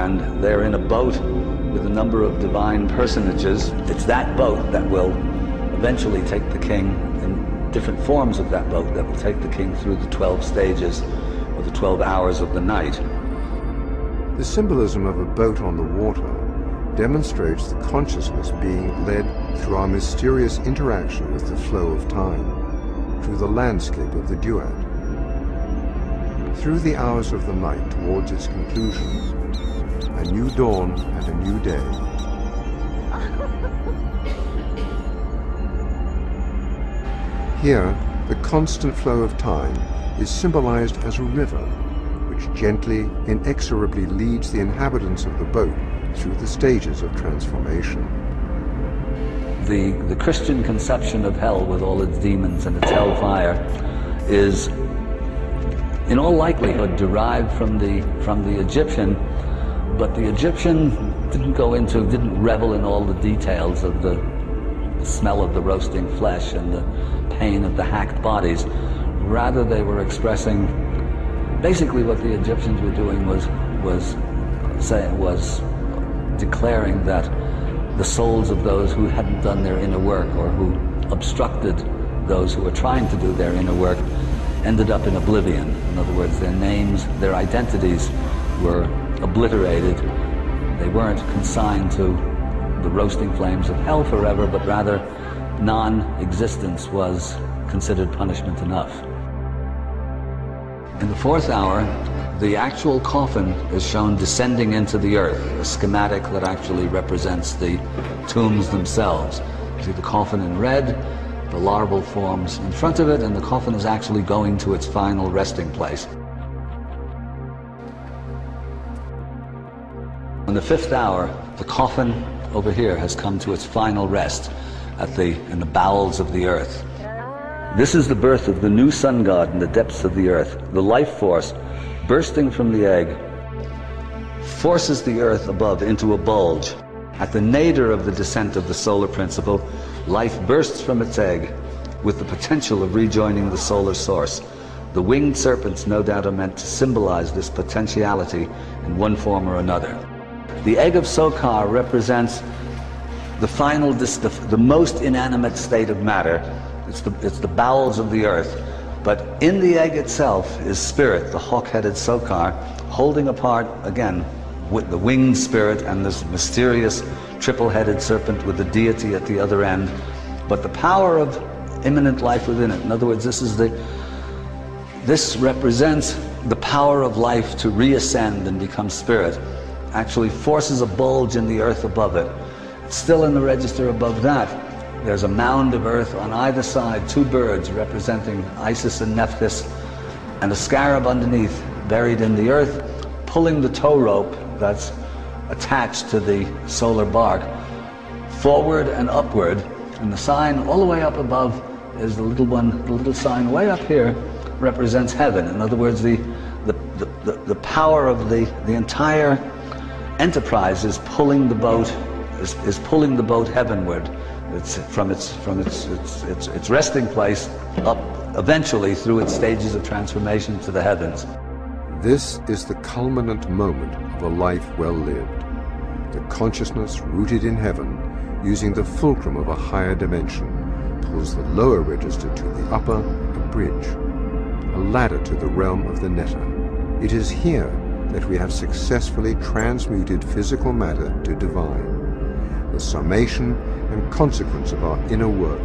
and they're in a boat with a number of divine personages. It's that boat that will eventually take the king, in different forms of that boat, that will take the king through the 12 stages or the 12 hours of the night. The symbolism of a boat on the water demonstrates the consciousness being led through our mysterious interaction with the flow of time, through the landscape of the duat. Through the hours of the night towards its conclusion, a new dawn and a new day. Here, the constant flow of time is symbolized as a river, which gently, inexorably leads the inhabitants of the boat through the stages of transformation. The Christian conception of hell, with all its demons and its hellfire, is in all likelihood derived from the Egyptian, but the Egyptian didn't revel in all the details of the smell of the roasting flesh and the pain of the hacked bodies. Rather, they were expressing, basically what the Egyptians were doing was declaring that the souls of those who hadn't done their inner work, or who obstructed those who were trying to do their inner work, ended up in oblivion. In other words, their names, their identities were obliterated. They weren't consigned to the roasting flames of hell forever, but rather non-existence was considered punishment enough. In the fourth hour, the actual coffin is shown descending into the earth, a schematic that actually represents the tombs themselves. You see the coffin in red, the larval forms in front of it, and the coffin is actually going to its final resting place. In the fifth hour, the coffin over here has come to its final rest in the bowels of the earth. This is the birth of the new sun god in the depths of the earth. The life force bursting from the egg forces the earth above into a bulge. At the nadir of the descent of the solar principle, life bursts from its egg with the potential of rejoining the solar source. The winged serpents no doubt are meant to symbolize this potentiality in one form or another. The egg of Sokar represents the final, the most inanimate state of matter. It's the bowels of the earth. But in the egg itself is spirit, the hawk-headed Sokar, holding apart, again, with the winged spirit and this mysterious triple-headed serpent with the deity at the other end. But the power of immanent life within it. In other words, this represents the power of life to reascend and become spirit. Actually forces a bulge in the earth above it. Still in the register above that, there's a mound of earth on either side, two birds representing Isis and Nephthys, and a scarab underneath, buried in the earth, pulling the tow rope that's attached to the solar bark forward and upward. And the sign all the way up above is the little sign way up here represents heaven. In other words, the power of the entire enterprise is pulling the boat heavenward. It's from its resting place up eventually through its stages of transformation to the heavens. This is the culminant moment of a life well lived. The consciousness rooted in heaven, using the fulcrum of a higher dimension, pulls the lower register to the upper, a bridge, a ladder to the realm of the netter. It is here that we have successfully transmuted physical matter to divine, the summation and consequence of our inner work